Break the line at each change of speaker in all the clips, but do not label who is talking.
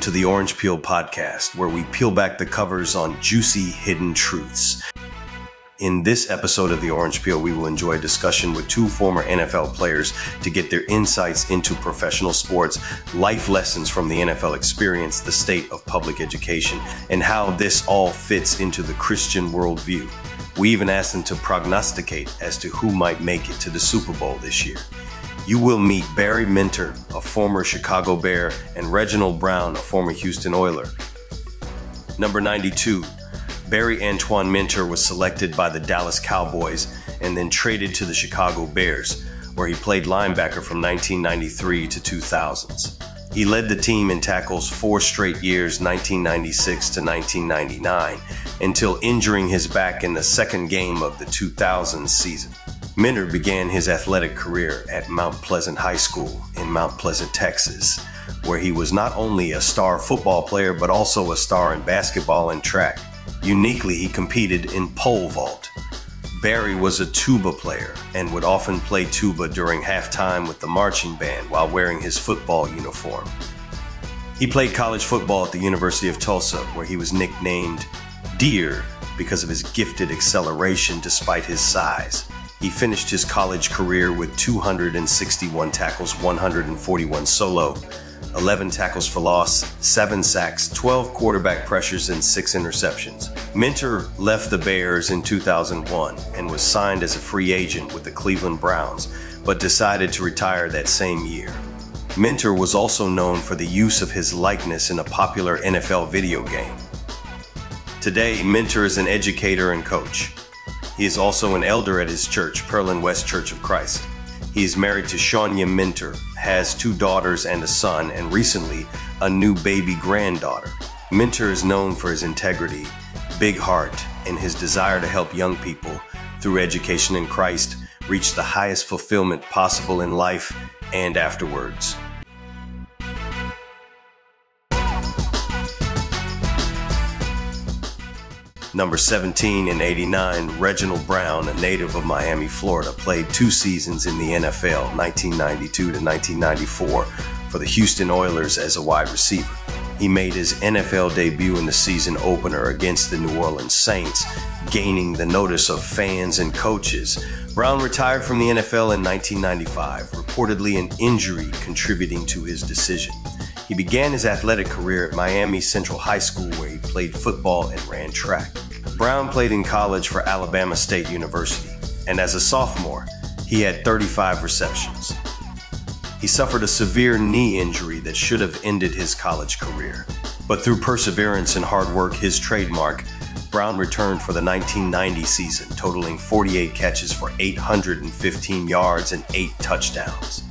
to the Orange Peel podcast, where we peel back the covers on juicy hidden truths. In this episode of the Orange Peel, we will enjoy a discussion with two former NFL players to get their insights into professional sports, life lessons from the NFL experience, the state of public education, and how this all fits into the Christian worldview. We even asked them to prognosticate as to who might make it to the Super Bowl this year. You will meet Barry Minter, a former Chicago Bear, and Reginald Brown, a former Houston Oiler. Number 92, Barry Antoine Minter was selected by the Dallas Cowboys and then traded to the Chicago Bears, where he played linebacker from 1993 to 2000s. He led the team in tackles 4 straight years, 1996 to 1999, until injuring his back in the second game of the 2000 season. Minter began his athletic career at Mount Pleasant High School in Mount Pleasant, Texas, where he was not only a star football player, but also a star in basketball and track. Uniquely, he competed in pole vault. Barry was a tuba player and would often play tuba during halftime with the marching band while wearing his football uniform. He played college football at the University of Tulsa, where he was nicknamed Deer because of his gifted acceleration despite his size. He finished his college career with 261 tackles, 141 solo, 11 tackles for loss, 7 sacks, 12 quarterback pressures, and 6 interceptions. Minter left the Bears in 2001 and was signed as a free agent with the Cleveland Browns, but decided to retire that same year. Minter was also known for the use of his likeness in a popular NFL video game. Today, Minter is an educator and coach. He is also an elder at his church, Pearland West Church of Christ. He is married to Shania Minter, has 2 daughters and a son, and recently a new baby granddaughter. Minter is known for his integrity, big heart, and his desire to help young people through education in Christ reach the highest fulfillment possible in life and afterwards. Number 17 in '89, Reginald Brown, a native of Miami, Florida, played 2 seasons in the NFL, 1992 to 1994, for the Houston Oilers as a wide receiver. He made his NFL debut in the season opener against the New Orleans Saints, gaining the notice of fans and coaches. Brown retired from the NFL in 1995, reportedly an injury contributing to his decision. He began his athletic career at Miami Central High School, where he played football and ran track. Brown played in college for Alabama State University, and as a sophomore, he had 35 receptions. He suffered a severe knee injury that should have ended his college career. But through perseverance and hard work, his trademark, Brown returned for the 1990 season, totaling 48 catches for 815 yards and 8 touchdowns.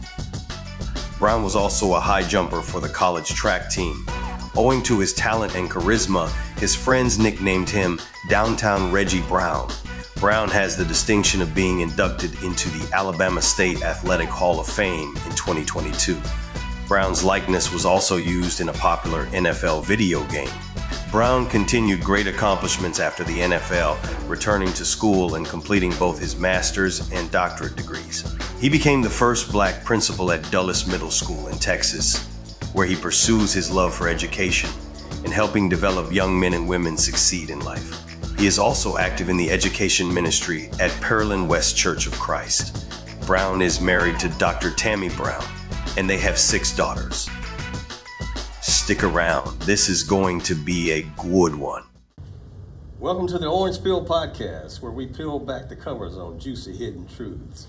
Brown was also a high jumper for the college track team. Owing to his talent and charisma, his friends nicknamed him Downtown Reggie Brown. Brown has the distinction of being inducted into the Alabama State Athletic Hall of Fame in 2022. Brown's likeness was also used in a popular NFL video game. Brown continued great accomplishments after the NFL, returning to school and completing both his master's and doctorate degrees. He became the first black principal at Dulles Middle School in Texas, where he pursues his love for education and helping develop young men and women succeed in life. He is also active in the education ministry at Pearland West Church of Christ. Brown is married to Dr. Tammy Brown, and they have 6 daughters. Stick around. This is going to be a good one.
Welcome to the Orange Peel podcast, where we peel back the covers on juicy hidden truths.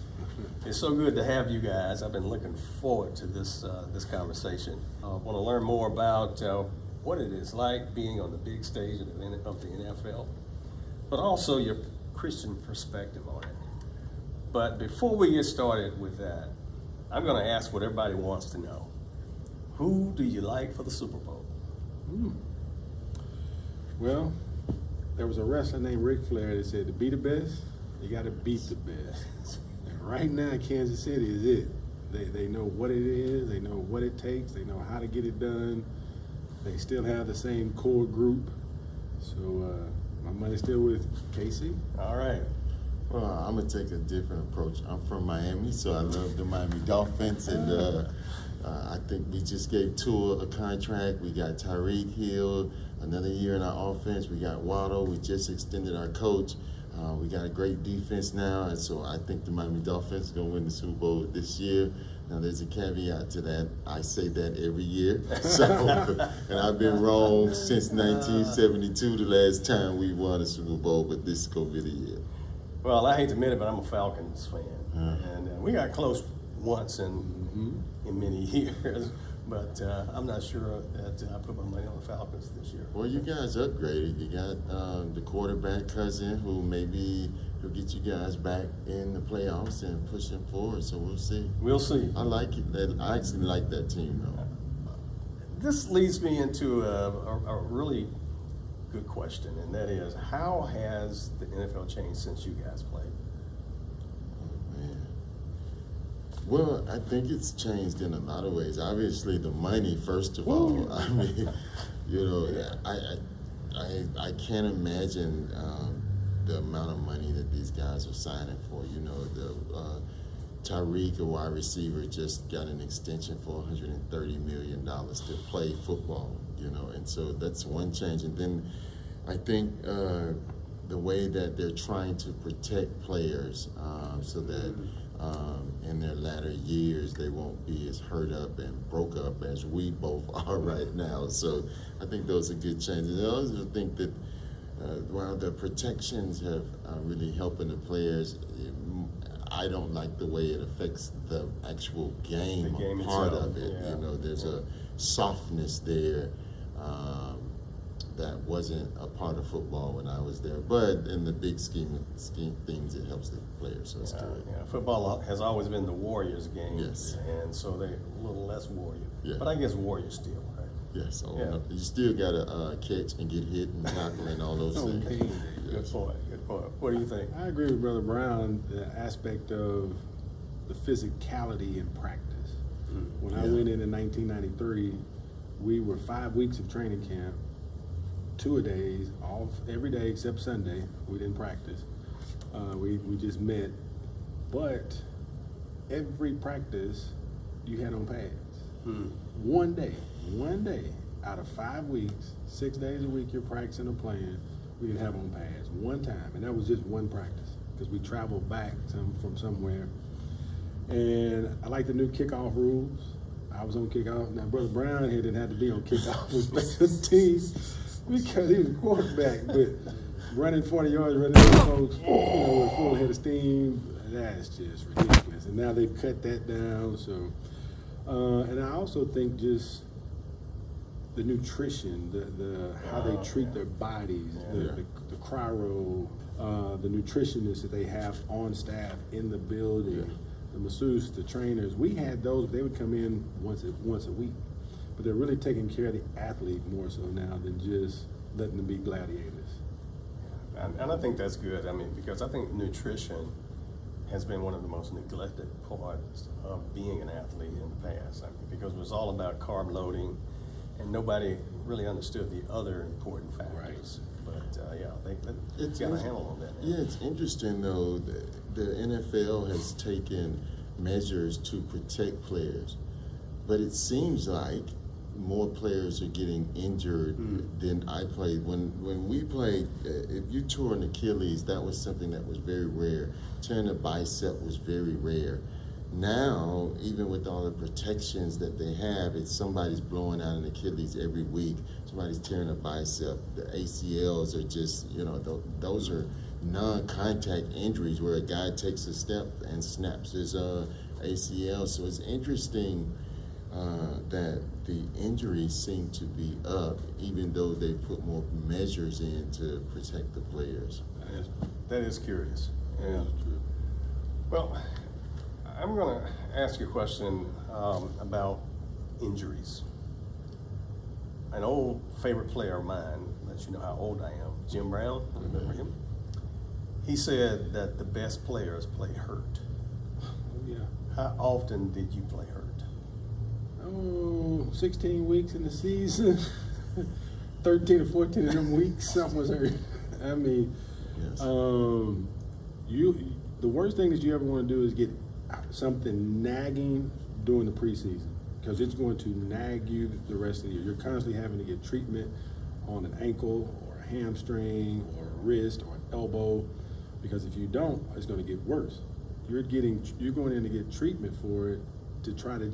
It's so good to have you guys. I've been looking forward to this conversation. I want to learn more about what it is like being on the big stage of the NFL, but also your Christian perspective on it. But before we get started with that, I'm going to ask what everybody wants to know. Who do you like for the Super Bowl?
Well, there was a wrestler named Ric Flair that said to be the best, you got to beat the best. And right now, Kansas City is it. They know what it is, they know what it takes, they know how to get it done. They still have the same core group. So my money's still with KC.
All right.
Well, I'm going to take a different approach. I'm from Miami, so I love the Miami Dolphins, and I think we just gave Tua a contract. We got Tyreek Hill, another year in our offense. We got Waddle. We just extended our coach. We got a great defense now, and so I think the Miami Dolphins are going to win the Super Bowl this year. Now, there's a caveat to that. I say that every year. And I've been wrong since 1972, the last time we won a Super Bowl, but this is going to be the year.
Well, I hate to admit it, but I'm a Falcons fan. And we got close once in many years. But I'm not sure that I put my money on the Falcons this year.
Well, you guys upgraded. You got the quarterback cousin who maybe he'll get you guys back in the playoffs and push them forward. So we'll see.
We'll see.
I like it. I actually like that team, though.
This leads me into a really good question, and that is, how has the NFL changed since you guys played?
Well, I think it's changed in a lot of ways. Obviously, the money, first of all. I mean, you know, I can't imagine the amount of money that these guys are signing for. You know, the Tyreek, a wide receiver, just got an extension for $130 million to play football. You know, and so that's one change. And then I think the way that they're trying to protect players so that in their latter years they won't be as hurt up and broke up as we both are right now. So I think those are good changes. I also think that while the protections have really helping the players, I don't like the way it affects the actual game part
itself.
of it.
Yeah.
You know, there's a softness there that wasn't a part of football when I was there. But in the big scheme of things, it helps the players, so it's good.
Yeah, football has always been the Warriors game.
Yes.
And so they're a little less Warrior.
Yeah.
But I guess Warriors still, right?
Yes.
Yeah.
No, you still got to catch and get hit and tackle and all those things.
Okay.
Good point. Good point. What do you think?
I agree with Brother Brown, the aspect of the physicality in practice. When I went in 1993, we were 5 weeks of training camp, 2 a days, off every day except Sunday. We didn't practice. We just met. But every practice, you had on pads. One day out of 5 weeks, 6 days a week, you're practicing or playing, we didn't have on pads one time. And that was just one practice because we traveled back from somewhere. And I like the new kickoff rules. I was on kickoff. Now, Brother Brown here didn't have to be on kickoff for special teams because he was a quarterback. But running 40 yards, running those folks, you know, with full head of steam, that's just ridiculous. And now they've cut that down. So, and I also think just the nutrition, the how they treat their bodies, the cryo, the nutritionists that they have on staff in the building. The masseuse, the trainers, we had those. They would come in once a week, but they're really taking care of the athlete more so now than just letting them be gladiators.
And I think that's good. I mean, because I think nutrition has been one of the most neglected parts of being an athlete in the past. I mean, because it was all about carb loading, and nobody really understood the other important factors. Right. But yeah, I think that it's got a handle on that.
Yeah, it's interesting though. The NFL has taken measures to protect players, but it seems like more players are getting injured than I played. When we played, if you tore an Achilles, that was something that was very rare. Tearing a bicep was very rare. Now, even with all the protections that they have, it's somebody's blowing out an Achilles every week. Somebody's tearing a bicep. The ACLs are just, you know, those are non-contact injuries where a guy takes a step and snaps his ACL. So it's interesting that the injuries seem to be up, even though they put more measures in to protect the players.
That is curious. Yeah. Well, I'm going to ask you a question about injuries. An old favorite player of mine, lets you know how old I am, Jim Brown, remember him? He said that the best players play hurt.
Oh, yeah.
How often did you play hurt?
Oh, 16 weeks in the season. 13 or 14 of them weeks, something was hurt. I mean,
yes.
The worst thing that you ever want to do is get something nagging during the preseason. because it's going to nag you the rest of the year. You're constantly having to get treatment on an ankle or a hamstring or a wrist or an elbow, because if you don't, it's going to get worse. You're going in to get treatment for it to try to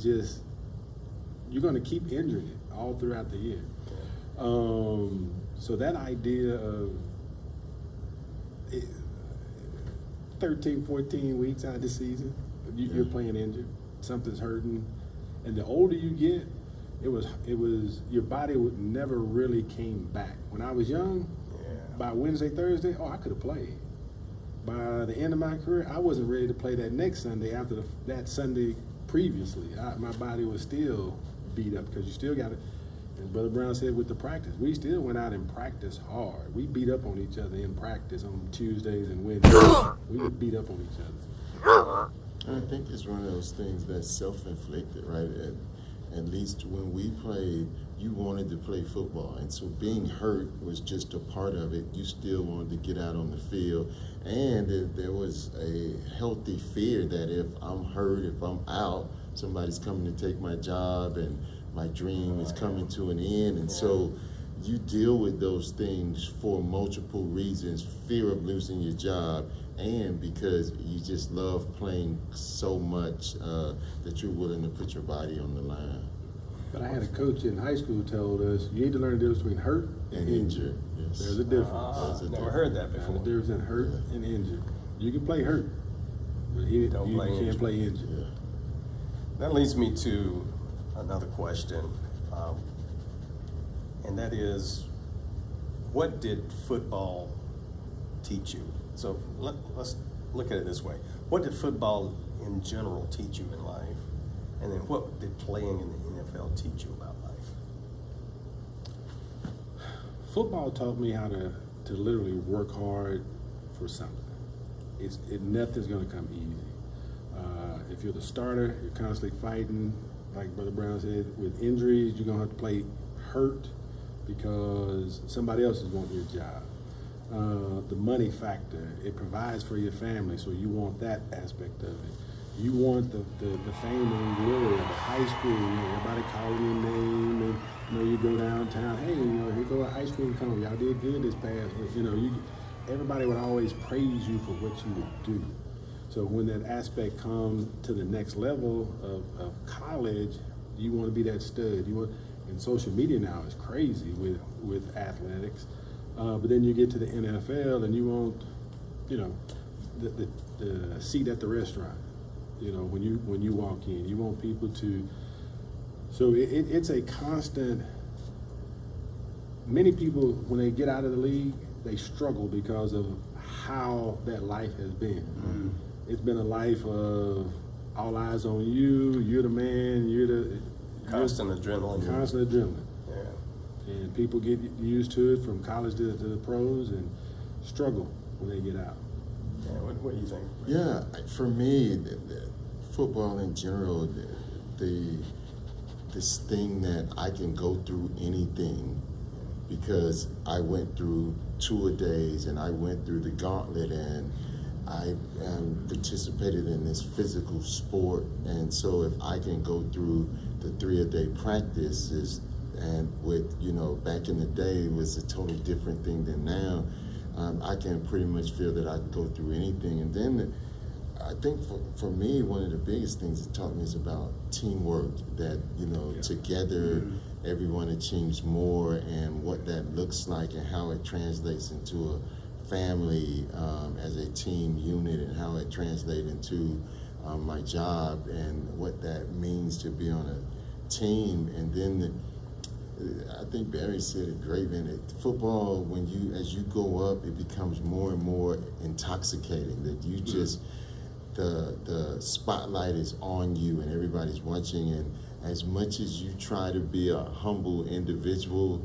you're going to keep injuring it all throughout the year. So that idea of 13, 14 weeks out of the season, you're playing injured, something's hurting, and the older you get, it was your body would never really came back. When I was young, by Wednesday, Thursday, I could have played. By the end of my career, I wasn't ready to play that next Sunday after that Sunday previously. My body was still beat up, because you still got to, as Brother Brown said with the practice, we still went out and practiced hard. We beat up on each other in practice on Tuesdays and Wednesdays. We would beat up on each other.
I think it's one of those things that's self-inflicted, right? At least when we played, you wanted to play football, and so being hurt was just a part of it. You still wanted to get out on the field, and there was a healthy fear that if I'm hurt, if I'm out, somebody's coming to take my job, and my dream is coming to an end. And so you deal with those things for multiple reasons: fear of losing your job, and because you just love playing so much that you're willing to put your body on the line.
But I had a coach in high school told us, you need to learn the difference between hurt and injured.
Yes.
There's a difference.
Never heard that before.
There's a difference in hurt and injured. You can play hurt, but you can't play injured.
Yeah.
That leads me to another question, and that is, what did football teach you? So let's look at it this way. What did football in general teach you in life? And then what did playing in the NFL teach you about life?
Football taught me how to literally work hard for something. Nothing's going to come easy. If you're the starter, you're constantly fighting, like Brother Brown said, with injuries. You're going to have to play hurt because somebody else is wanting your job. The money factor, it provides for your family, so you want that aspect of it. You want the fame and glory of the high school, everybody calling your name, and you go downtown, hey, here go an ice cream cone, y'all did good this past week. Everybody would always praise you for what you would do. So when that aspect comes to the next level of college, you want to be that stud. And social media now is crazy with athletics. But then you get to the NFL and you want, the seat at the restaurant. When you walk in, you want people to. So it's a constant. Many people, when they get out of the league, they struggle because of how that life has been. Mm-hmm. It's been a life of all eyes on you. You're the man. You're the
constant adrenaline.
Constant adrenaline.
Yeah.
And people get used to it from college to the pros and struggle when they get out.
Yeah. What do you think?
Yeah, for me, the football in general, this thing that I can go through anything because I went through two-a-days and I went through the gauntlet and I participated in this physical sport, and so if I can go through the 3-a-day practices, and with, back in the day it was a totally different thing than now, I can pretty much feel that I can go through anything. And then I think for me, one of the biggest things it taught me is about teamwork, that, together everyone achieves more, and what that looks like and how it translates into a family as a team unit, and how it translates into my job and what that means to be on a team. And then I think Barry said it great, man. Football, as you go up, it becomes more and more intoxicating, that you just, the spotlight is on you and everybody's watching, and as much as you try to be a humble individual,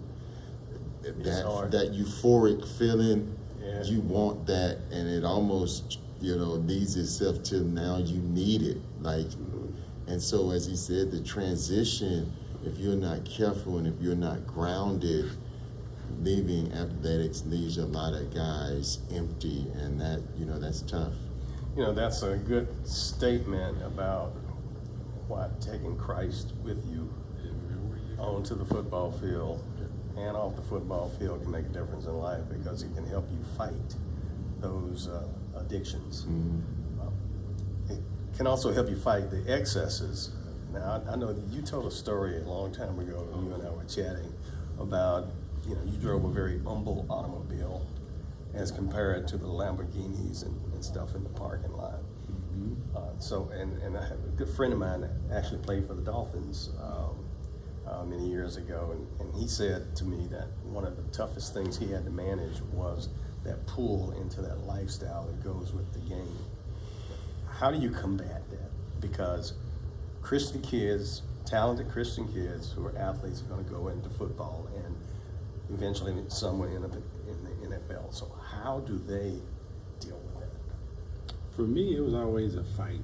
that euphoric feeling, you want that, and it almost, leads itself to now you need it. And so as he said, the transition, if you're not careful and if you're not grounded, leaving athletics leaves a lot of guys empty, and that, that's tough.
That's a good statement about what, taking Christ with you onto the football field and off the football field can make a difference in life because it can help you fight those addictions. It can also help you fight the excesses. Now, I know that you told a story a long time ago, you and I were chatting about, you drove a very humble automobile as compared to the Lamborghinis and stuff in the parking lot. And I have a good friend of mine that actually played for the Dolphins many years ago, and he said to me that one of the toughest things he had to manage was that pull into that lifestyle that goes with the game. How do you combat that? Because Christian kids, talented Christian kids who are athletes, are going to go into football, and eventually some will end up in the NFL. So how do they deal with that?
For me, it was always a fight.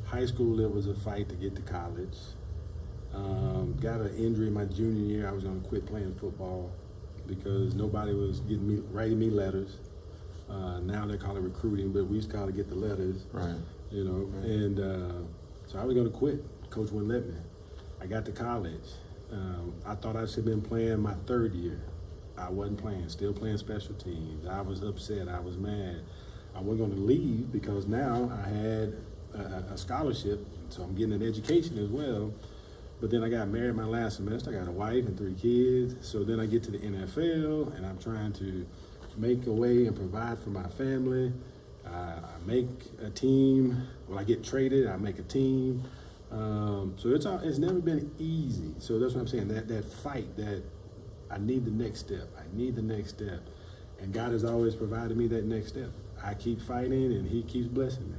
High school, it was a fight to get to college. Got an injury my junior year. I was going to quit playing football because nobody was writing me letters. Now they call it recruiting, but we used to call it get the letters.
Right.
Right. And so I was going to quit. Coach wouldn't let me. I got to college. I thought I should have been playing my third year. I wasn't playing, still playing special teams. I was upset, I was mad. I wasn't going to leave because now I had a scholarship, so I'm getting an education as well. But then I got married my last semester. I got a wife and 3 kids. So then I get to the NFL, and I'm trying to make a way and provide for my family. I make a team. When I get traded, I make a team. So it's never been easy. So that's what I'm saying, that fight, that I need the next step. I need the next step. And God has always provided me that next step. I keep fighting, and he keeps blessing me.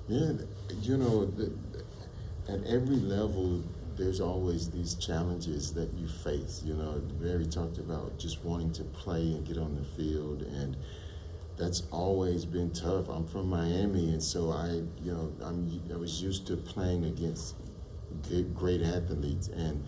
Yeah, at every level, there's always these challenges that you face. Barry talked about just wanting to play and get on the field, and that's always been tough. I'm from Miami, and so I was used to playing against great athletes, and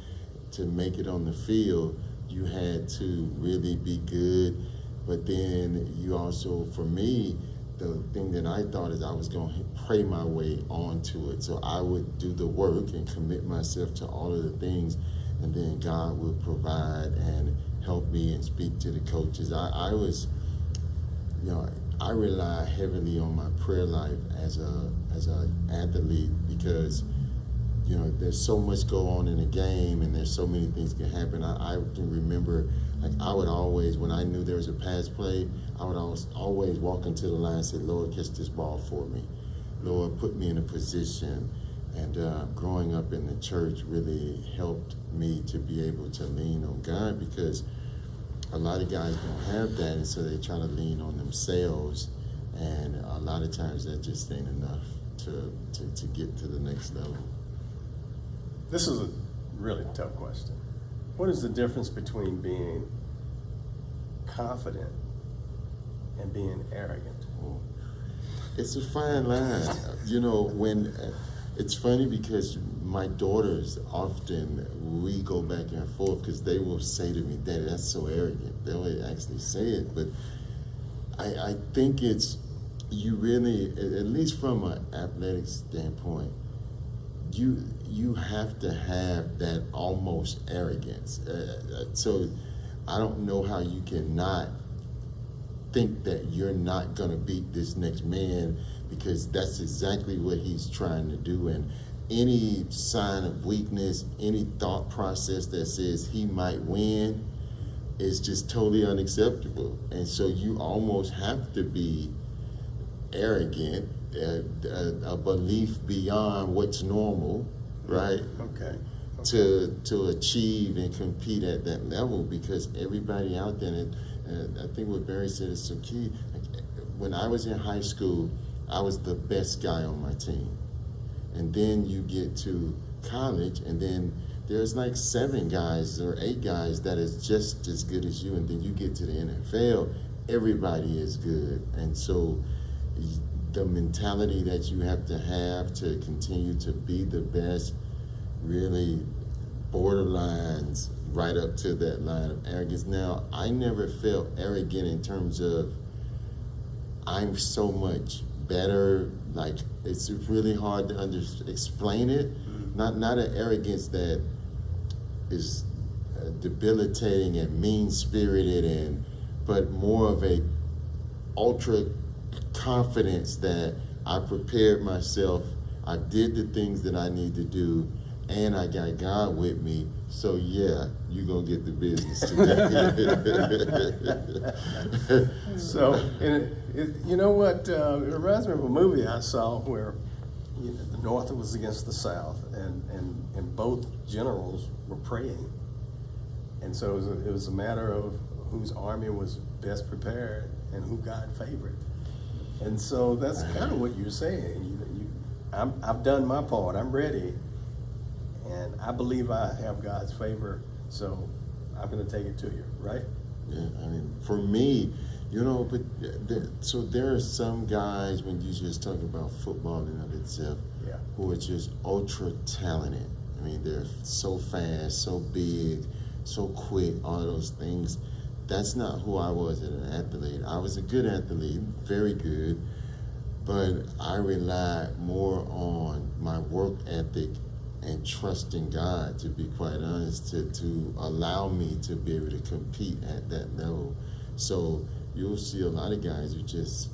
to make it on the field, you had to really be good. But then you also, for me, the thing that I thought is I was going to pray my way onto it. So I would do the work and commit myself to all of the things, and then God would provide and help me and speak to the coaches. I was, I rely heavily on my prayer life as an athlete because, there's so much go on in a game, and there's so many things can happen. I can remember, I would always, when I knew there was a pass play, I would always walk into the line and say, Lord, catch this ball for me. Lord, put me in a position. And growing up in the church really helped me to be able to lean on God, because a lot of guys don't have that, and so they try to lean on themselves, and a lot of times that just ain't enough to get to the next level.
This is a really tough question. What is the difference between being confident and being arrogant?
It's a fine line. When it's funny because my daughters often, we go back and forth because they will say to me, Daddy, that's so arrogant. They will actually say it. But I think you really, at least from an athletic standpoint, you have to have that almost arrogance. So I don't know how you cannot think that you're not going to beat this next man, because that's exactly what he's trying to do. And any sign of weakness, any thought process that says he might win is just totally unacceptable. And so you almost have to be arrogant, a belief beyond what's normal, right?
Okay.
To achieve and compete at that level, because everybody out there, and I think what Barry said is so key. When I was in high school, I was the best guy on my team. And then you get to college, and then there's like 7 guys or 8 guys that is just as good as you. And then you get to the NFL, everybody is good. And so the mentality that you have to continue to be the best really borderlines right up to that line of arrogance. Now, I never felt arrogant in terms of I'm so much better. Like, it's really hard to explain it. Not an arrogance that is debilitating and mean-spirited, but more of a ultra confidence that I prepared myself, I did the things that I need to do, and I got God with me. So yeah, you're gonna get the business today.
So, and you know what? It reminds me of a movie I saw where the North was against the South, and both generals were praying, and so it was a matter of whose army was best prepared and who God favored. And so that's kind of what you're saying. I've done my part. I'm ready, and I believe I have God's favor. So I'm going to take it to you, right?
Yeah, I mean, for me, but so there are some guys, when you just talk about football in of itself, who are just ultra talented. I mean, they're so fast, so big, so quick, all of those things. That's not who I was as an athlete. I was a good athlete, very good, but I relied more on my work ethic and trusting God, to be quite honest, to allow me to be able to compete at that level. So you'll see a lot of guys who just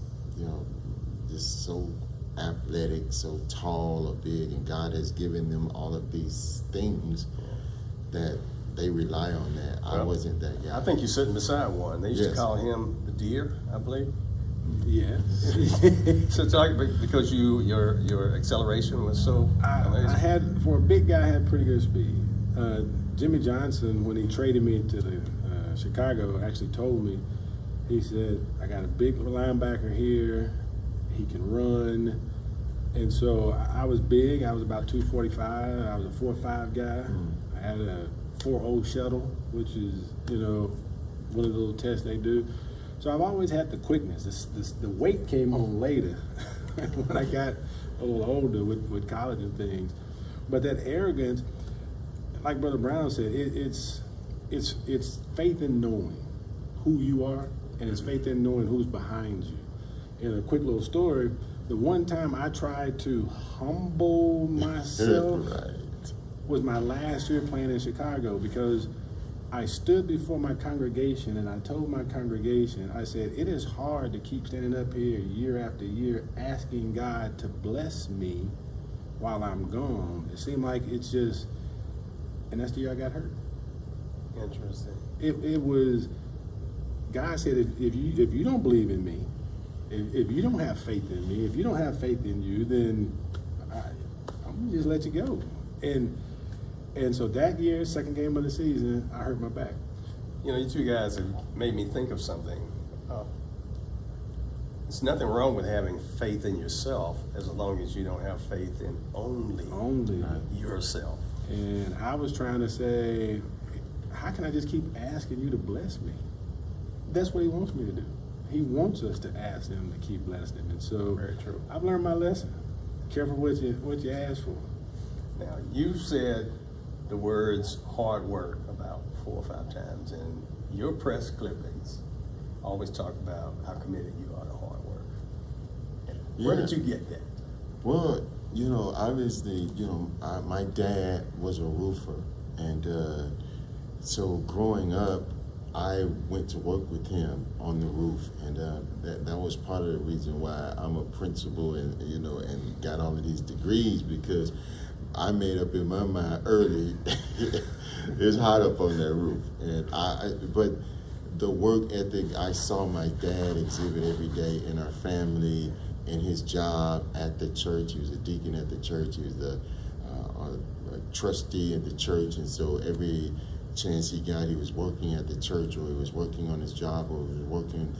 so athletic, so tall or big, and God has given them all of these things that they rely on that. Well, I wasn't that guy.
I think you're sitting beside one. They used to call him the deer, I believe.
Yeah.
So talk, because your acceleration was so amazing.
I had, for a big guy, I had pretty good speed. Jimmy Johnson, when he traded me to the Chicago, actually told me, he said, I got a big linebacker here. He can run. And so I was big. I was about 245. I was a 4.5 guy. I had a 4.0 shuttle, which is, one of the little tests they do. So I've always had the quickness. The weight came on later when I got a little older with college and things. But that arrogance, like Brother Brown said, it's faith in knowing who you are, and it's faith in knowing who's behind you. In a quick little story, the one time I tried to humble myself was my last year playing in Chicago, because I stood before my congregation and I told my congregation, I said, it is hard to keep standing up here year after year asking God to bless me while I'm gone. It seemed like it's just, and that's the year I got hurt.
Interesting.
It was, God said, if you don't believe in me, if you don't have faith in me, if you don't have faith in you, then I'm gonna just let you go. And so that year, second game of the season, I hurt my back.
You two guys have made me think of something. There's nothing wrong with having faith in yourself, as long as you don't have faith in only yourself.
And I was trying to say, how can I just keep asking you to bless me? That's what he wants me to do. He wants us to ask him to keep blessing him. And so
very true.
I've learned my lesson. Careful what you ask for.
Now, you said the words hard work about 4 or 5 times, and your press clippings always talk about how committed you are to hard work. Where did you get that?
Well, obviously, my dad was a roofer, and so growing up, I went to work with him on the roof, and that was part of the reason why I'm a principal and and got all of these degrees, because I made up in my mind early it's hot up on that roof, and but the work ethic I saw my dad exhibit every day in our family, in his job at the church. He was a deacon at the church. He was a trustee at the church, and so every chance he got, he was working at the church, or he was working on his job, or he was working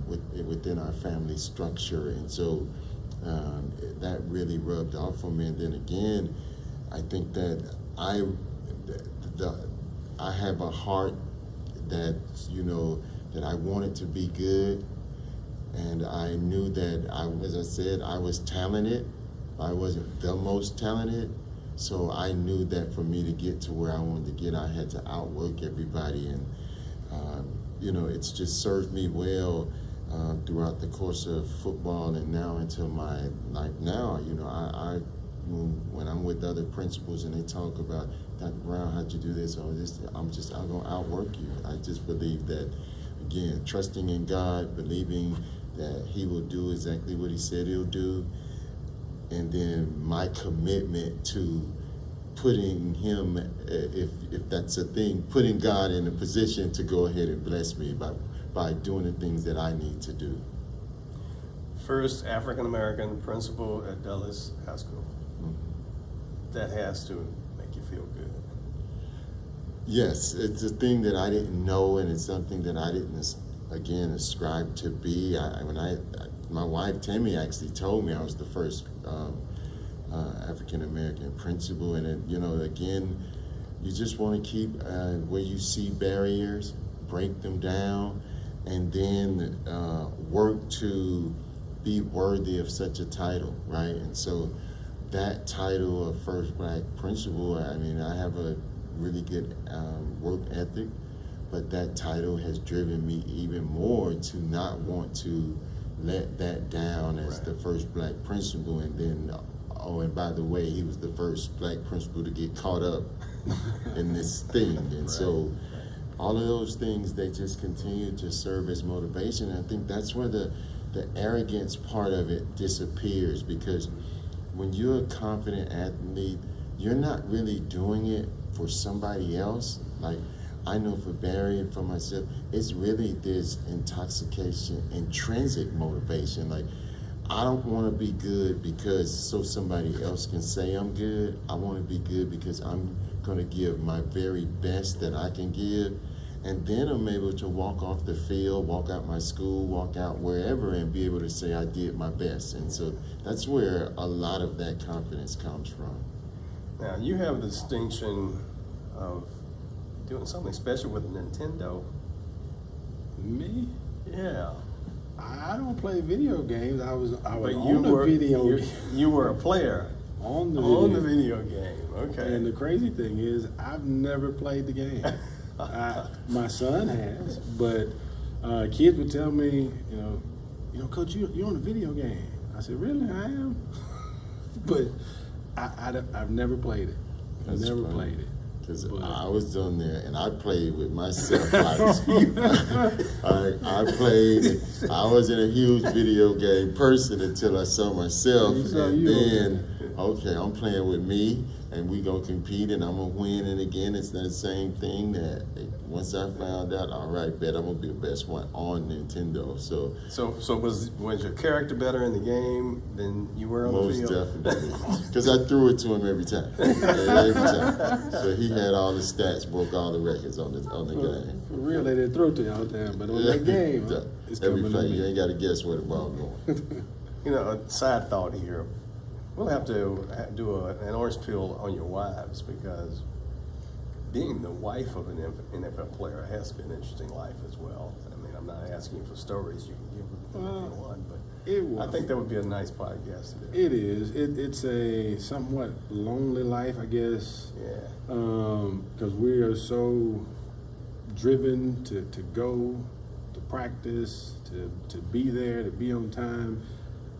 within our family structure. And so that really rubbed off on me. And then again, I think that I have a heart that, that I wanted to be good. And I knew that, as I said, I was talented. I wasn't the most talented. So I knew that for me to get to where I wanted to get, I had to outwork everybody. And, it's just served me well throughout the course of football and now into my life now. You know, when I'm with other principals and they talk about, Dr. Brown, how'd you do this or this, I'm going to outwork you. I just believe that, again, trusting in God, believing that he will do exactly what he said he'll do, and then my commitment to putting him, if that's a thing, putting God in a position to go ahead and bless me by doing the things that I need to do.
First African-American principal at Dulles High School. Mm-hmm. That has to make you feel good.
Yes, it's a thing that I didn't know, and it's something that I didn't, again, ascribe to be. My wife, Tammy, actually told me I was the first African-American principal, and you know, again, you just want to keep where you see barriers, break them down, and then work to be worthy of such a title, right? And so that title of first black principal, I mean, I have a really good work ethic, but that title has driven me even more to not want to let that down as the first black principal. And then, oh, and by the way, he was the first black principal to get caught up in this thing. And so all of those things, they just continue to serve as motivation. And I think that's where the arrogance part of it disappears, because when you're a confident athlete, you're not really doing it for somebody else. Like, I know for Barry and for myself, it's really this intoxication, intrinsic motivation. Like, I don't want to be good because so somebody else can say I'm good. I want to be good because I'm going to give my very best that I can give. And then I'm able to walk off the field, walk out my school, walk out wherever, and be able to say I did my best. And so that's where a lot of that confidence comes from.
Now, you have the distinction of doing something special with Nintendo.
Me?
Yeah.
I don't play video games. I was
But
on the video game.
You were a player
on the
video game. Okay.
And the crazy thing is, I've never played the game. My son has, but kids would tell me, you know, Coach, you're on a video game. I said, really, I am? But I've never played it. I've never played it.
Because I was on there and I played with myself. I played. I wasn't a huge video game person until I saw myself, and then okay, I'm playing with me, and we gonna compete, and I'm gonna win. And again, it's the same thing. That once I found out, all right, bet I'm gonna be the best one on Nintendo. So
was your character better in the game than you were on the field?
Most definitely, because I threw it to him every time. Every time. So he had all the stats, broke all the records on the game.
For real, they didn't throw it to you all the time, but on that game, it's
every
coming
play,
to me.
you ain't got to guess where the ball going.
You know, a side thought here. We'll have to do an orange peel on your wives, because being the wife of an NFL player has been an interesting life as well. I mean, I'm not asking for stories. You can give them if you want, but I think that would be a nice podcast to do.
It is. It's a somewhat lonely life, I guess.
Yeah.
Because we are so driven to go, to practice, to be there, to be on time.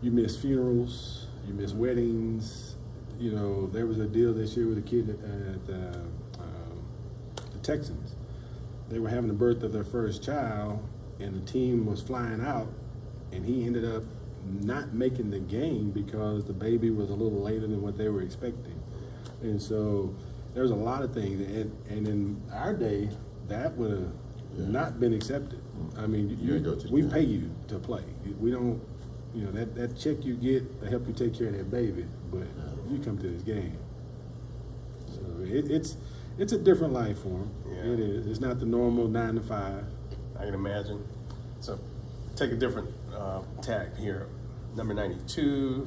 You miss funerals. You miss weddings. You know, there was a deal this year with a kid at the Texans. They were having the birth of their first child, and the team was flying out, and he ended up not making the game because the baby was a little later than what they were expecting. And so there's a lot of things, and in our day, that would have not been accepted. I mean, we pay you to play. We don't. You know, that check you get to help you take care of that baby, but you come to this game. So it's a different life for him. Yeah. It is. It's not the normal 9 to 5.
I can imagine. So take a different tack here. Number 92,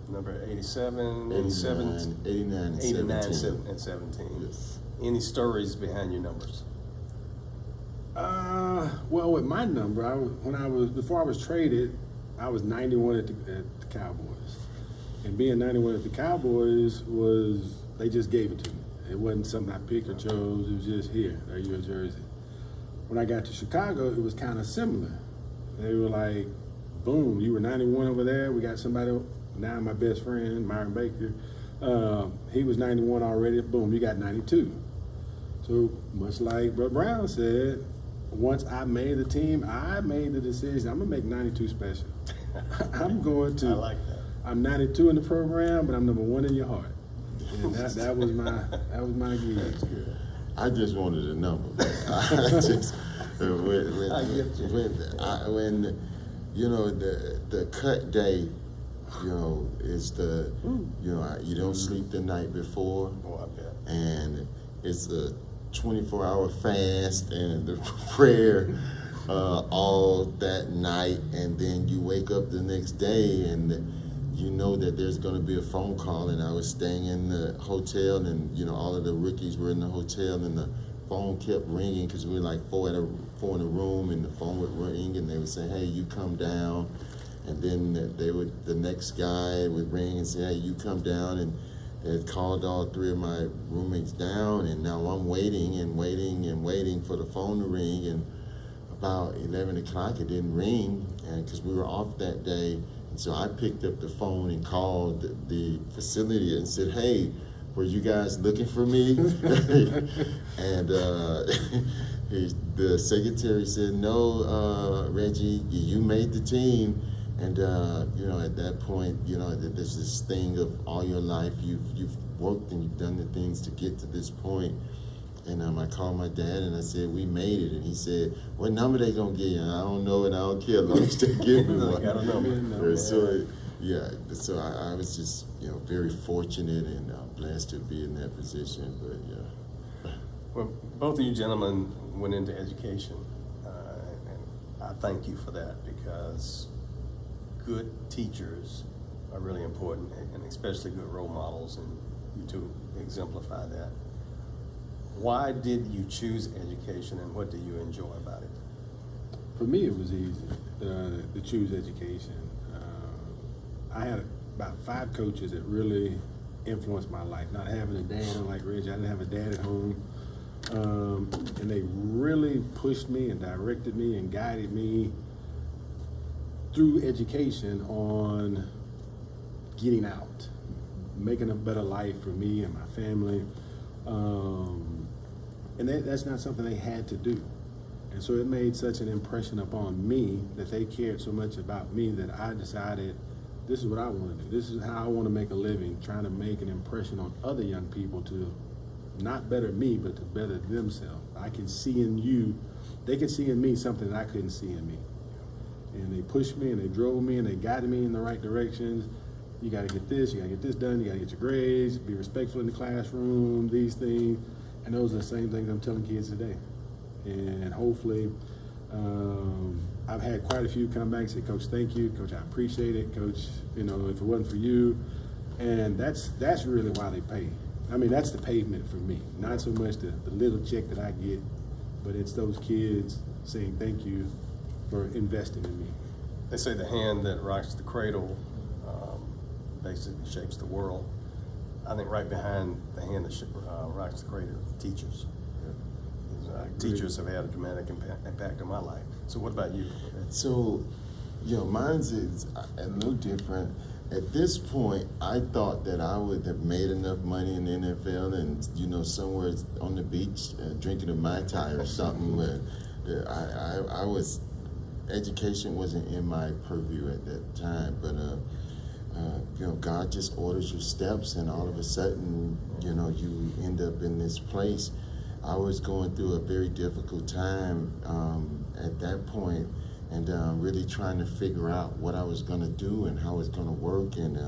number 87,
89
and 17.
Yes.
Any stories behind your numbers?
Well, with my number, before I was traded, I was 91 at the Cowboys. And being 91 at the Cowboys they just gave it to me. It wasn't something I picked or chose. It was just, here, there's your jersey. When I got to Chicago, it was kind of similar. They were like, boom, you were 91 over there. We got somebody, now my best friend, Myron Baker, he was 91 already. Boom, you got 92. So much like Brother Brown said, once I made the team, I made the decision, I'm going to make 92 special. I'm going to.
I like that.
I'm 92 in the program, but I'm number 1 in your heart. And that was my gig.
That's good.
I just wanted a number. When you know the cut day, you know, is the you don't sleep the night before, and it's a 24-hour fast and the prayer all that night, and then you wake up the next day and you know that there's going to be a phone call. And I was staying in the hotel, and you know all of the rookies were in the hotel, and the phone kept ringing because we were like four in a room, and the phone would ring, and they would say, "Hey, you come down," and then the next guy would ring and say, "Hey, you come down," and they had called all 3 of my roommates down, and now I'm waiting and waiting and waiting for the phone to ring, and about 11 o'clock it didn't ring, and because we were off that day. So I picked up the phone and called the facility and said, "Hey, were you guys looking for me?" And the secretary said, "No, Reggie, you made the team." And you know, at that point, you know, there's this thing of all your life you've worked and you've done the things to get to this point. And I called my dad and I said, "We made it." And he said, "What number they gonna give you?" And I don't know, and I don't care. As long as they give me one.
Got a number.
So yeah, so I was just, you know, very fortunate and blessed to be in that position. But yeah.
Well, both of you gentlemen went into education, and I thank you for that, because good teachers are really important, and especially good role models, and you two exemplify that. Why did you choose education, and what do you enjoy about it?
For me, it was easy to choose education. I had about 5 coaches that really influenced my life. Not having a dad, unlike Reggie, I didn't have a dad at home. And they really pushed me and directed me and guided me through education on getting out, making a better life for me and my family. And that's not something they had to do. And so it made such an impression upon me that they cared so much about me that I decided, this is what I want to do. This is how I want to make a living, trying to make an impression on other young people to not better me, but to better themselves. I can see in you, they could see in me something that I couldn't see in me. And they pushed me and they drove me and they guided me in the right directions. You got to get this, you got to get this done, you got to get your grades, be respectful in the classroom, these things. And those are the same things I'm telling kids today. And hopefully, I've had quite a few come back and say, "Coach, thank you. Coach, I appreciate it. Coach, you know, if it wasn't for you." And that's really why they pay. I mean, that's the pavement for me. Not so much the little check that I get, but it's those kids saying thank you for investing in me.
They say the hand that rocks the cradle basically shapes the world. I think right behind the hand that rocks the cradle, teachers. Teachers have had a dramatic impact on my life. So what about you?
So, you know, mine's is a little different. At this point, I thought that I would have made enough money in the NFL and, you know, somewhere on the beach drinking a Mai Tai or something. But I was, education wasn't in my purview at that time. But, you know, God just orders your steps, and all of a sudden, you know, you end up in this place. I was going through a very difficult time at that point, and really trying to figure out what I was going to do and how it was going to work. And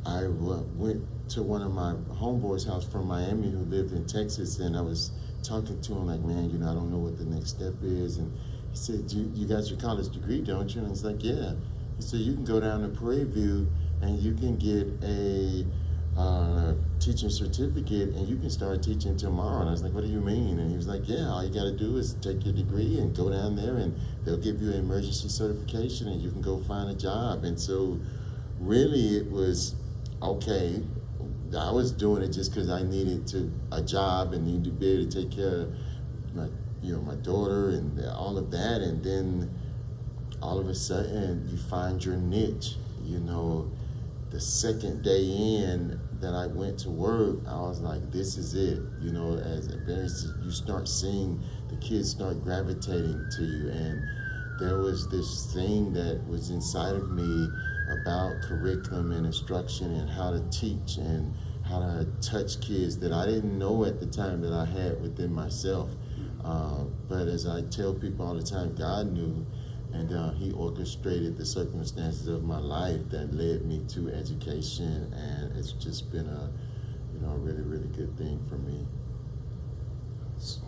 I went to one of my homeboys' house from Miami who lived in Texas, and I was talking to him like, "Man, you know, I don't know what the next step is." And he said, you got your college degree, don't you? And I was like, "Yeah." He said, "You can go down to Prairie View and you can get a teaching certificate and you can start teaching tomorrow." And I was like, "What do you mean?" And he was like, "Yeah, all you got to do is take your degree and go down there and they'll give you an emergency certification and you can go find a job." And so really it was, okay, I was doing it just because I needed a job and needed to be able to take care of my daughter and all of that. And then all of a sudden you find your niche. You know, the second day in that I went to work, I was like, this is it. You know, as you start seeing the kids start gravitating to you. And there was this thing that was inside of me about curriculum and instruction and how to teach and how to touch kids that I didn't know at the time that I had within myself. But as I tell people all the time, God knew, and he orchestrated the circumstances of my life that led me to education, and it's just been a really, really good thing for me.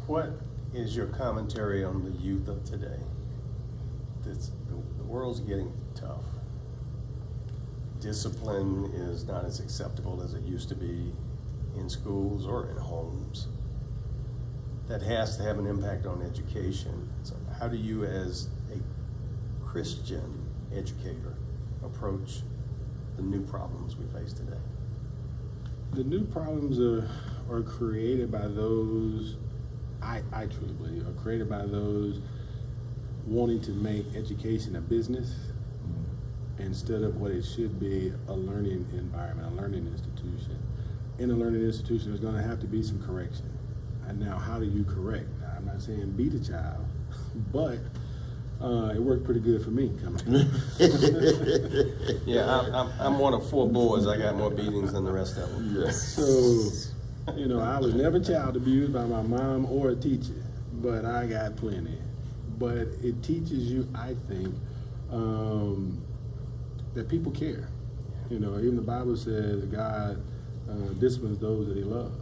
What is your commentary on the youth of today? The world's getting tough. Discipline is not as acceptable as it used to be in schools or in homes. That has to have an impact on education. So how do you, as a Christian educator, approach the new problems we face today?
The new problems are created by those, I truly believe, are created by those wanting to make education a business instead of what it should be, a learning environment, a learning institution. In a learning institution, there's going to have to be some correction. And now, how do you correct? Now, I'm not saying beat a child, but it worked pretty good for me coming.
Yeah, I'm one of 4 boys. I got more beatings than the rest of them.
Yes.
So, you know, I was never child abused by my mom or a teacher, but I got plenty. But it teaches you, I think, that people care. You know, even the Bible says God disciplines those that he loves.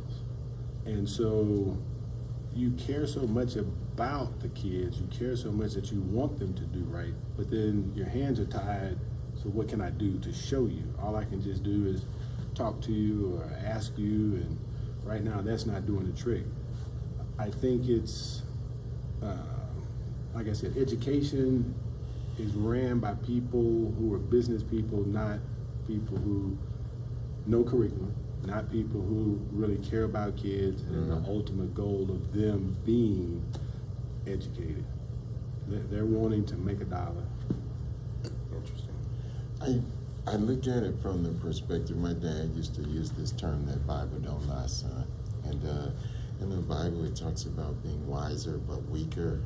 And so you care so much about the kids, you care so much that you want them to do right, but then your hands are tied, so what can I do to show you? All I can just do is talk to you or ask you, and right now that's not doing the trick. I think it's, like I said, education is ran by people who are business people, not people who know curriculum, not people who really care about kids and the ultimate goal of them being educated. They're wanting to make a dollar.
Interesting.
I look at it from the perspective, my dad used to use this term, that Bible don't lie, son. And in the Bible, it talks about being wiser but weaker.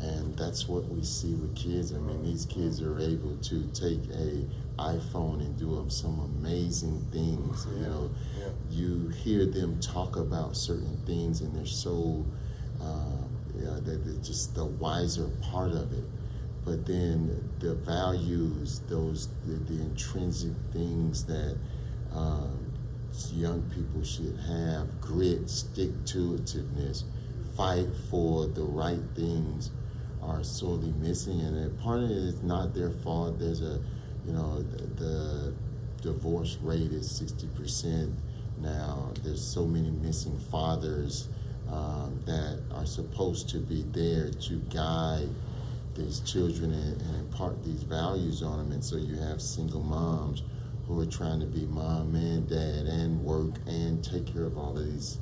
And that's what we see with kids. I mean, these kids are able to take a iPhone and do some amazing things. You know, you hear them talk about certain things, and they're so, they're just the wiser part of it. But then the values, the intrinsic things that young people should have, grit, stick-to-itiveness, fight for the right things, are sorely missing. And part of it is not their fault. There's the divorce rate is 60% now. There's so many missing fathers that are supposed to be there to guide these children and impart these values on them. And so you have single moms who are trying to be mom and dad and work and take care of all of these,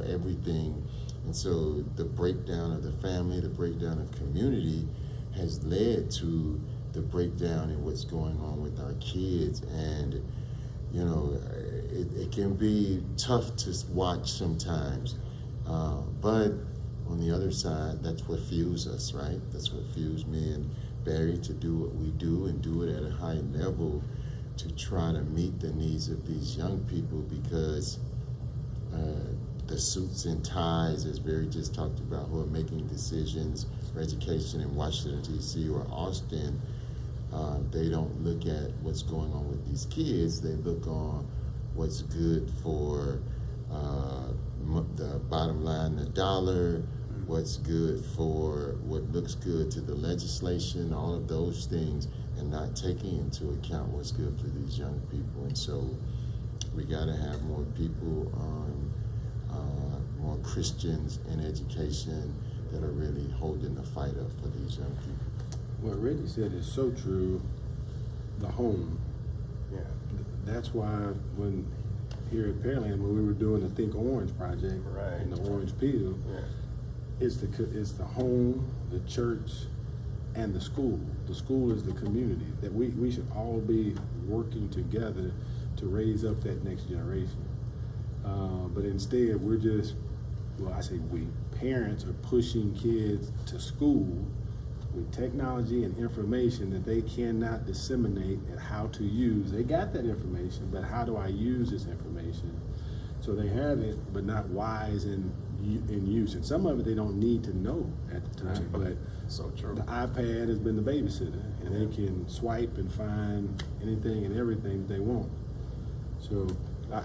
everything. And so the breakdown of the family, the breakdown of community has led to the breakdown in what's going on with our kids. And, it can be tough to watch sometimes. But on the other side, that's what fuels us, right? That's what fuels me and Barry to do what we do and do it at a high level to try to meet the needs of these young people, because the suits and ties, as Barry just talked about, who are making decisions for education in Washington, D.C. or Austin, they don't look at what's going on with these kids. They look on what's good for the bottom line, the dollar, what's good for what looks good to the legislation, all of those things, and not taking into account what's good for these young people. And so we got to have more people more Christians in education that are really holding the fight up for these young people.
What Reggie said is so true. The home.
Yeah.
That's why when here at Pearland, when we were doing the Think Orange project
Right.
in the Orange Peel, it's the home, the church, and the school. The school is the community, that we should all be working together to raise up that next generation. But instead, we're just, well, I say we, parents are pushing kids to school with technology and information that they cannot disseminate and how to use. They got that information, but how do I use this information? So they have it, but not wise in use. And some of it they don't need to know at the time, but
so true.
The iPad has been the babysitter, and they can swipe and find anything and everything that they want. So I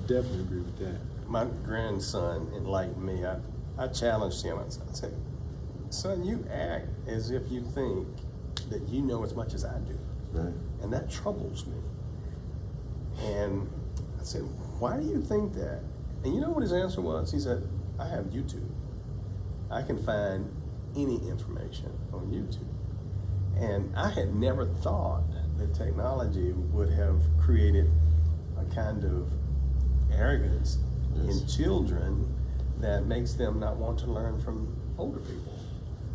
definitely agree with that.
My grandson enlightened me. I challenged him. I said, son, you act as if you think that you know as much as I do.
Right.
And that troubles me. And I said, why do you think that? And you know what his answer was? He said, I have YouTube. I can find any information on YouTube. And I had never thought that technology would have created a kind of arrogance in children that makes them not want to learn from older people.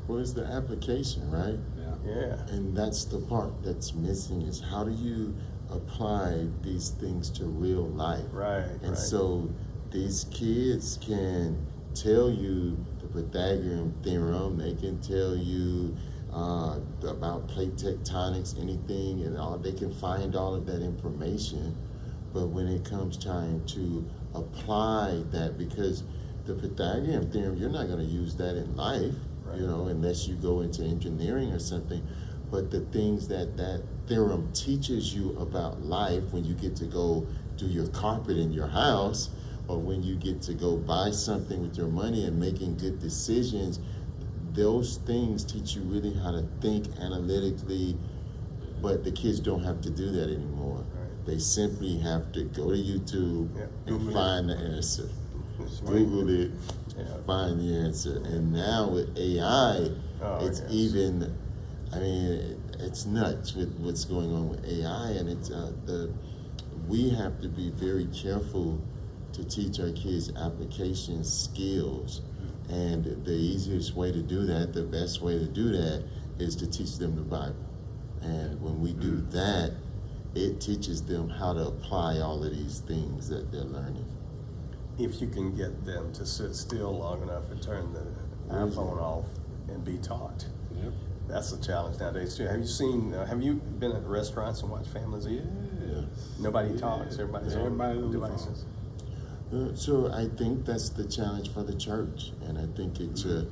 Well, it's the application, right?
Yeah.
And that's the part that's missing, is how do you apply these things to real life?
Right.
And so these kids can tell you the Pythagorean theorem, they can tell you about plate tectonics, anything, and all, they can find all of that information. But when it comes time to apply that, because the Pythagorean theorem, you're not going to use that in life, you know, unless you go into engineering or something. But the things that that theorem teaches you about life, when you get to go do your carpet in your house, or when you get to go buy something with your money and making good decisions, those things teach you really how to think analytically. But the kids don't have to do that anymore. They simply have to go to YouTube and find the answer. Google it, find the answer. And now with AI, it's even, I mean, it's nuts with what's going on with AI. And it's we have to be very careful to teach our kids application skills. And the easiest way to do that, the best way to do that, is to teach them the Bible. And when we do that, it teaches them how to apply all of these things that they're learning.
If you can get them to sit still long enough and turn the iPhone off and be taught.
Yep.
That's the challenge nowadays too. Have you seen, have you been at restaurants and watched families eat?
Yes.
Nobody talks, everybody's on devices.
So I think that's the challenge for the church. And I think it's a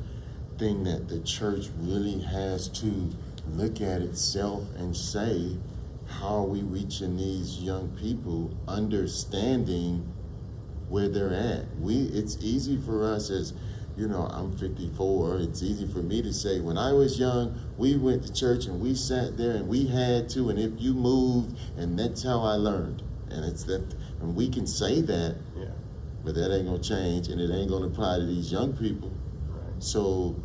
thing that the church really has to look at itself and say, how are we reaching these young people, understanding where they're at? It's easy for us as, you know, I'm 54, it's easy for me to say, when I was young, we went to church and we sat there and we had to, and if you moved, and that's how I learned. And it's that, and we can say that, but that ain't gonna change, and it ain't gonna apply to these young people.
Right.
So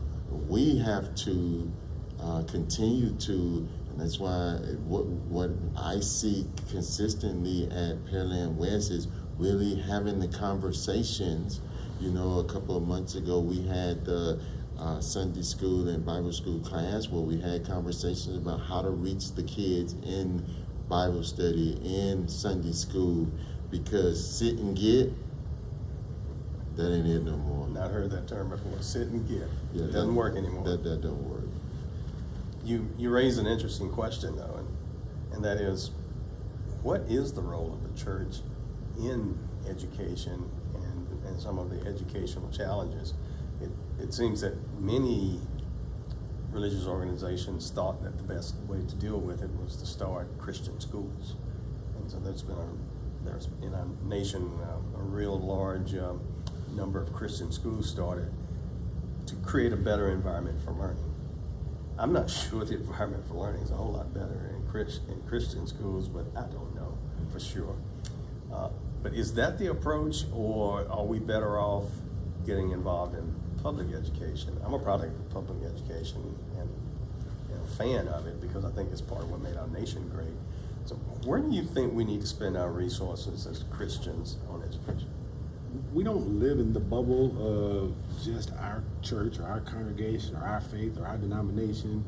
we have to continue to, and that's why what I see consistently at Pearland West is really having the conversations. You know, a couple of months ago we had the Sunday school and Bible school class where we had conversations about how to reach the kids in Bible study, in Sunday school, because sit and get, that ain't it no more.
Not heard that term before, sit and get.
Yeah,
It doesn't work anymore.
That don't work.
You raise an interesting question though, and that is, what is the role of the church in education and some of the educational challenges? It seems that many religious organizations thought that the best way to deal with it was to start Christian schools. And so there's in our nation a real large number of Christian schools started to create a better environment for learning. I'm not sure the environment for learning is a whole lot better in Christian schools, but I don't know for sure. But is that the approach, or are we better off getting involved in public education? I'm a product of public education and a fan of it because I think it's part of what made our nation great. So where do you think we need to spend our resources as Christians on education?
We don't live in the bubble of just our church or our congregation or our faith or our denomination.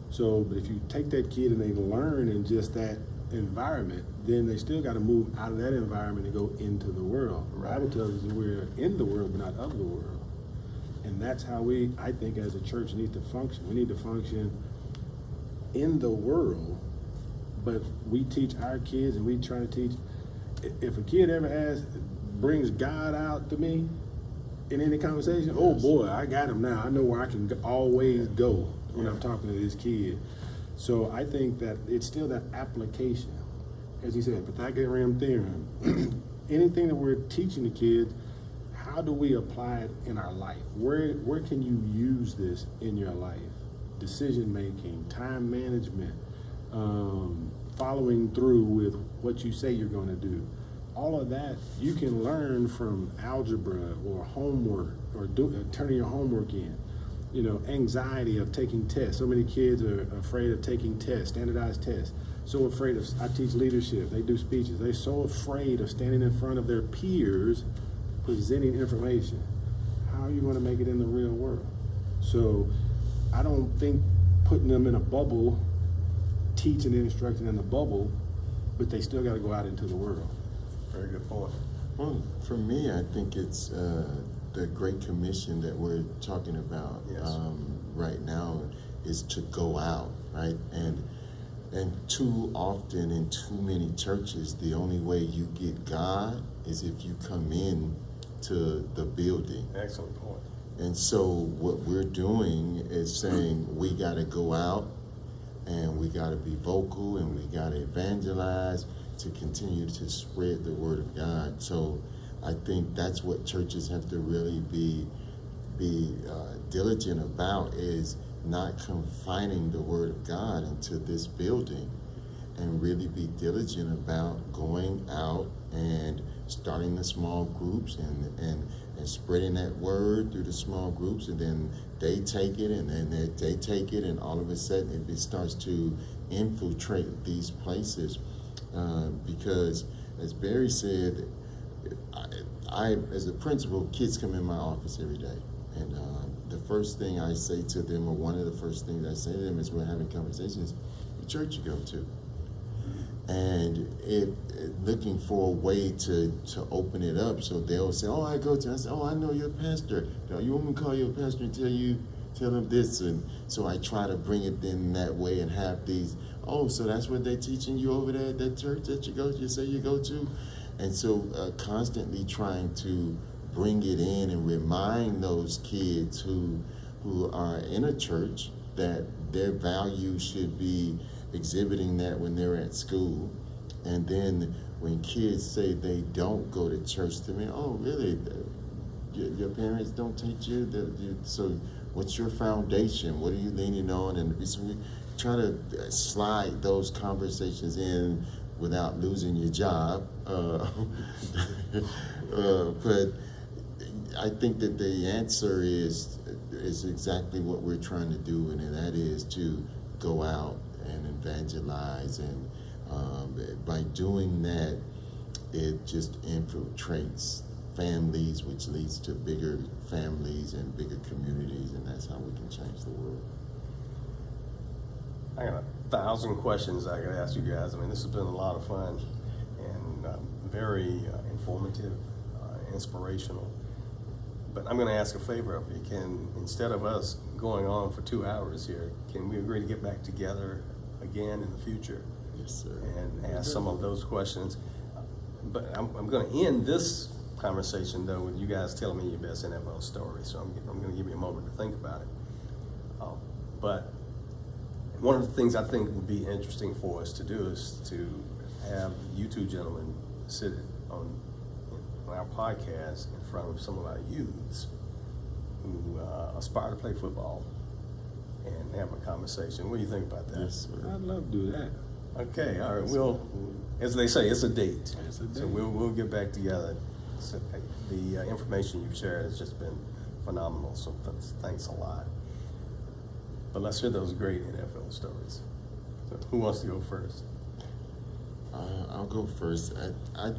So, but if you take that kid and they learn in just that environment, then they still got to move out of that environment and go into the world. The Bible tells us we're in the world, but not of the world. And that's how we, I think, as a church need to function. We need to function in the world, but we teach our kids, and we try to teach. If a kid ever brings God out to me in any conversation, oh boy, I got him now. I know where I can always go when I'm talking to this kid. So I think that it's still that application. As he said, Pythagorean theorem. Anything that we're teaching the kids, how do we apply it in our life? Where can you use this in your life? Decision making, time management, following through with what you say you're going to do. All of that you can learn from algebra or homework or turning your homework in. You know, anxiety of taking tests. So many kids are afraid of taking tests, standardized tests. So afraid of, I teach leadership, they do speeches. They're so afraid of standing in front of their peers presenting information. How are you going to make it in the real world? So I don't think putting them in a bubble, teaching and instructing in a bubble, but they still got to go out into the world.
Very good point.
Well, for me, I think it's the Great Commission that we're talking about right now is to go out, right? And too often in too many churches, the only way you get God is if you come in to the building.
Excellent point.
And so what we're doing is saying we got to go out and we got to be vocal and we got to evangelize to continue to spread the word of God. So I think that's what churches have to really be diligent about, is not confining the word of God into this building, and really be diligent about going out and starting the small groups and spreading that word through the small groups, and then they take it and then they take it, and all of a sudden it starts to infiltrate these places. Because as Barry said, I as a principal, kids come in my office every day, and the first thing I say to them, or one of the first things I say to them is, we're having conversations, what church you go to? And looking for a way to open it up, so they'll say, oh, I go to, I say, oh, I know your pastor. You want me to call your pastor and tell him this? And so I try to bring it in that way and have these, oh, so that's what they're teaching you over there at that church that you say you go to? And so constantly trying to bring it in and remind those kids who are in a church that their values should be exhibiting that when they're at school. And then when kids say they don't go to church, to me, oh, really? Your parents don't teach you? So what's your foundation? What are you leaning on? And so we try to slide those conversations in without losing your job. But I think that the answer is exactly what we're trying to do, and that is to go out and evangelize. And by doing that, it just infiltrates families, which leads to bigger families and bigger communities, and that's how we can change the world.
I got 1,000 questions I could ask you guys. I mean, this has been a lot of fun and very informative, inspirational. But I'm going to ask a favor of you. Instead of us going on for 2 hours here, can we agree to get back together again in the future?
Yes, sir.
And ask some of those questions. But I'm going to end this conversation, though, with you guys telling me your best NFL story. So I'm going to give you a moment to think about it. But one of the things I think would be interesting for us to do is to have you two gentlemen sit on our podcast in front of some of our youths who aspire to play football and have a conversation. What do you think about that?
Yes, sir.
I'd love to do that.
Okay, all right. We'll, as they say, it's a date.
It's a date.
So we'll get back together. So, the information you've shared has just been phenomenal. So thanks a lot. But let's hear those great NFL stories. So who wants to go first?
I'll go first. I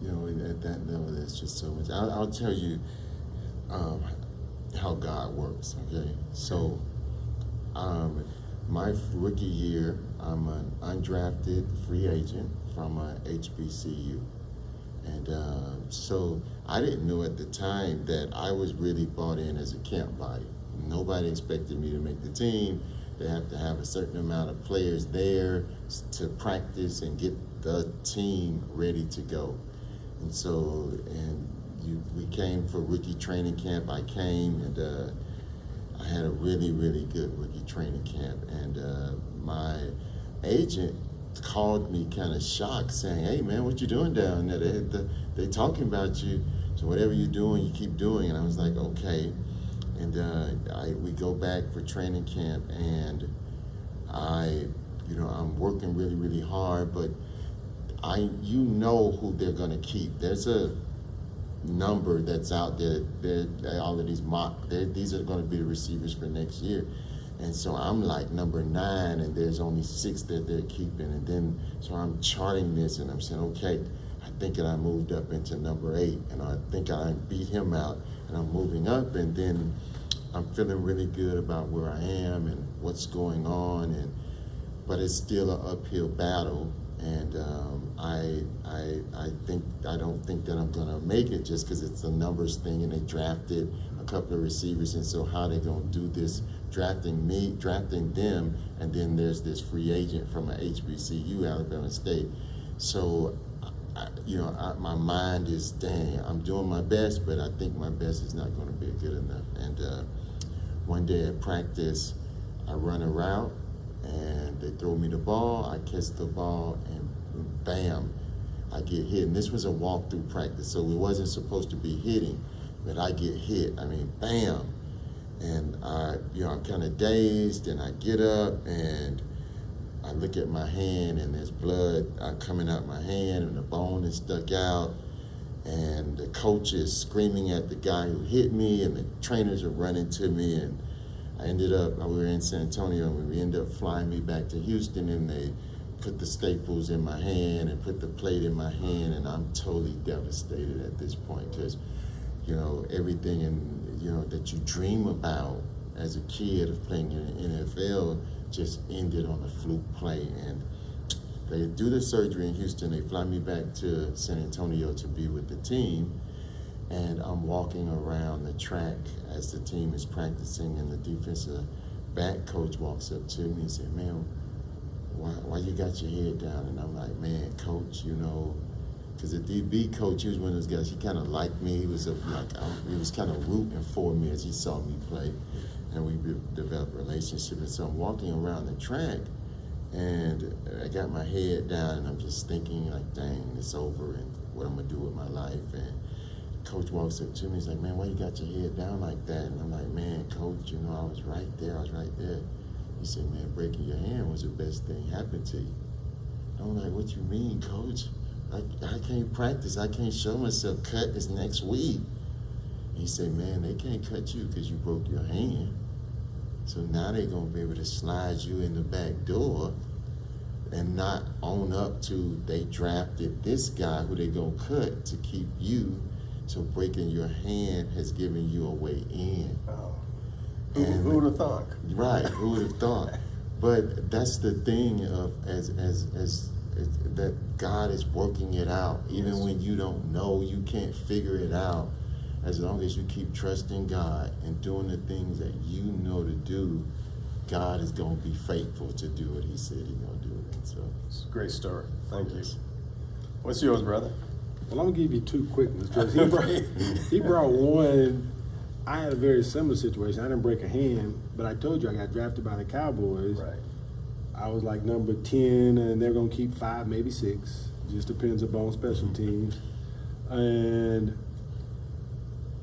you know, at that level, there's just so much. I'll tell you how God works. Okay, so My rookie year, I'm an undrafted free agent from HBCU. And so I didn't know at the time that I was really brought in as a camp body. Nobody expected me to make the team. They have to have a certain amount of players there to practice and get the team ready to go. And so, we came for rookie training camp. I came, and I had a really, really good rookie training camp. And my agent called me kind of shocked, saying, "Hey man, what you doing down there? They talking about you. So whatever you're doing, you keep doing." And I was like, "Okay." And we go back for training camp, and I'm working really, really hard, but you know who they're gonna keep. There's a number that's out there. All of these these are going to be the receivers for next year. And so I'm like number 9, and there's only 6 that they're keeping. And then, so I'm charting this, and I'm saying, okay, I think that I moved up into number 8, and I think I beat him out, and I'm moving up, and then I'm feeling really good about where I am and what's going on, but it's still an uphill battle. And I don't think that I'm gonna make it just because it's a numbers thing, and they drafted a couple of receivers, and so how they gonna do this, drafting them, and then there's this free agent from an HBCU, Alabama State. So, my mind is, dang, I'm doing my best, but I think my best is not gonna be good enough. And one day at practice, I run a route, and they throw me the ball, I catch the ball, and bam, I get hit. And this was a walkthrough practice, so it wasn't supposed to be hitting, but I get hit. I mean, bam. And I'm kind of dazed, and I get up, and I look at my hand, and there's blood coming out my hand, and the bone is stuck out, and the coach is screaming at the guy who hit me, and the trainers are running to me, and I ended up, we were in San Antonio, and we ended up flying me back to Houston, and they put the staples in my hand and put the plate in my hand, and I'm totally devastated at this point because, everything that you dream about as a kid of playing in the NFL just ended on a fluke play. And they do the surgery in Houston, they fly me back to San Antonio to be with the team. And I'm walking around the track as the team is practicing, and the defensive back coach walks up to me and said, "Man, why you got your head down?" And I'm like, "Man, coach, because the DB coach, he was one of those guys, he kind of liked me. He was kind of rooting for me as he saw me play, and we developed a relationship." And so I'm walking around the track, and I got my head down, and I'm just thinking like, dang, it's over, and what I'm gonna do with my life. And coach walks up to me, he's like, "Man, why you got your head down like that?" And I'm like, "Man, coach, I was right there. He said, "Man, breaking your hand was the best thing happened to you." I'm like, "What you mean, coach? I can't practice. I can't show myself. Cut is next week." He said, "Man, they can't cut you because you broke your hand. So now they're going to be able to slide you in the back door and not own up to they drafted this guy who they going to cut to keep you. So breaking your hand has given you a way in."
Oh. Who would have thought?
Right, who would have thought? But that's the thing of as that God is working it out. Even when you don't know, you can't figure it out. As long as you keep trusting God and doing the things that you know to do, God is going to be faithful to do what he said he's going to do. And so
it's a great story. Thank you. What's yours, brother?
Well, I'm going to give you 2 quick ones because he brought one. I had a very similar situation. I didn't break a hand, but I told you I got drafted by the Cowboys.
Right.
I was like number 10, and they're going to keep 5, maybe 6. Just depends upon special teams. And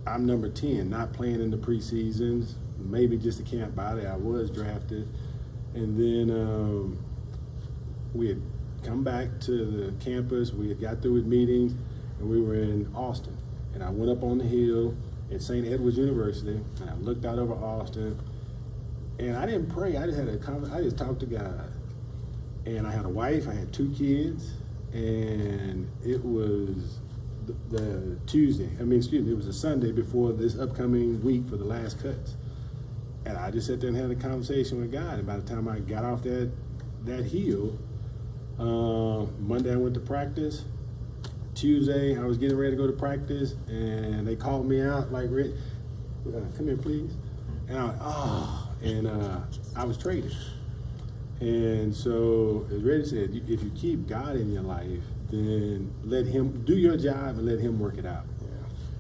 I'm number 10, not playing in the preseasons, maybe just a camp body. I was drafted. And then we had come back to the campus. We had got through with meetings, and we were in Austin. And I went up on the hill at St. Edward's University, and I looked out over Austin, and I didn't pray. I just talked to God. And I had a wife, I had 2 kids, and it was it was a Sunday before this upcoming week for the last cuts. And I just sat there and had a conversation with God. And by the time I got off that hill, Monday I went to practice. Tuesday I was getting ready to go to practice, and they called me out like, come here, please. And I was traded. And so, as Reggie said, if you keep God in your life, then let him do your job and let him work it out. Yeah.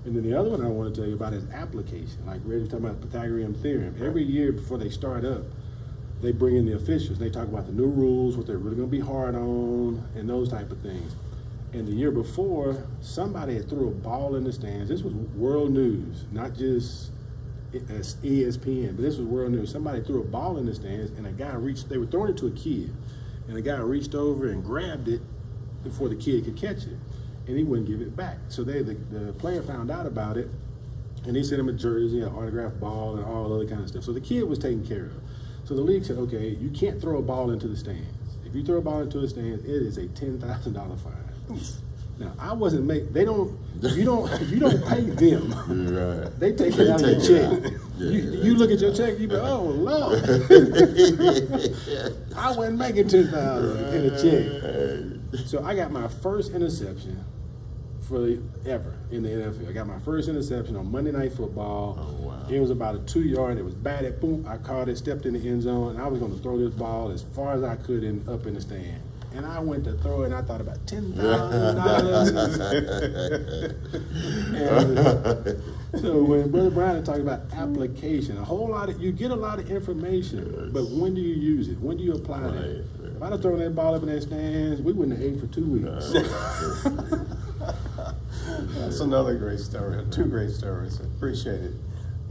And then the other one I want to tell you about is application. Like Reggie was talking about the Pythagorean theorem. Every year before they start up, they bring in the officials. They talk about the new rules, what they're really going to be hard on, and those type of things. And the year before, somebody had threw a ball in the stands. This was world news, not just ESPN, but this was world news. Somebody threw a ball in the stands, and a guy reached, they were throwing it to a kid, and a guy reached over and grabbed it before the kid could catch it, and he wouldn't give it back. So the player found out about it, and he sent him a jersey, an autographed ball, and all other kind of stuff. So the kid was taken care of. So the league said, okay, you can't throw a ball into the stands. If you throw a ball into the stands, it is a $10,000 fine. Now I wasn't you don't pay them. Right. They take it out of your check. You look at your check, you go, oh Lord. I wasn't making $10,000 in a check. So I got my first interception ever in the NFL. I got my first interception on Monday Night Football. Oh, wow. It was about a 2-yard. It was batted. Boom. I caught it, stepped in the end zone, and I was going to throw this ball as far as I could up in the stand. And I went to throw it, and I thought about $10,000. So when Brother Brian is talking about application, you get a lot of information, but when do you use it? When do you apply that? If I'd have thrown that ball up in that stands, we wouldn't have ate for 2 weeks.
That's another great story. 2 great stories. Appreciate it.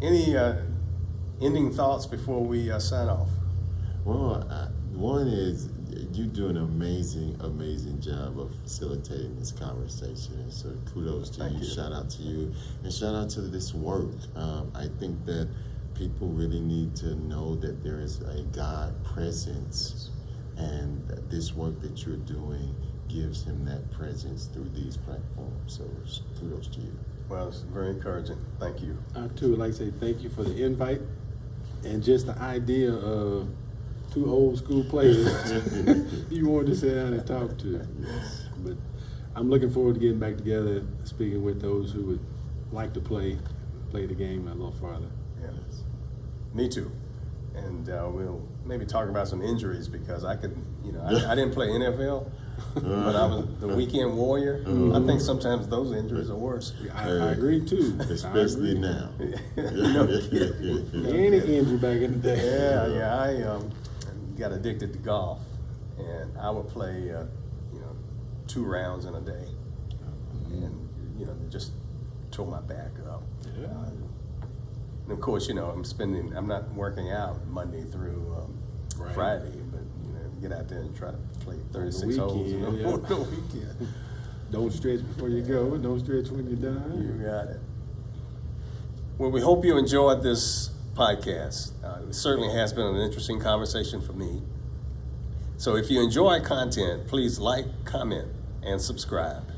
Any ending thoughts before we sign off?
Well, one is you do an amazing job of facilitating this conversation. And so kudos to you. Shout out to you. And shout out to this work. I think that people really need to know that there is a God presence, and that this work that you're doing gives him that presence through these platforms. So kudos to you.
Well, it's very encouraging. Thank you.
I too would like to say thank you for the invite, and just the idea of 2 old school players you wanted to sit down and talk to. Yes. But I'm looking forward to getting back together, speaking with those who would like to play the game a little farther.
Yes. Me too. And we'll maybe talk about some injuries, because I didn't play NFL, but I was the weekend warrior. I think sometimes those injuries are worse.
I agree too.
Especially now.
Any injury back in the day.
Yeah. I got addicted to golf, and I would play 2 rounds in a day, and just tore my back up. Yeah. And of course, I'm not working out Monday through Friday, but get out there and try to play 36 holes on the weekend.
Don't stretch before you go. Don't stretch when you're done.
You got it. Well, we hope you enjoyed this podcast. It certainly has been an interesting conversation for me. So if you enjoy content, please like, comment, and subscribe.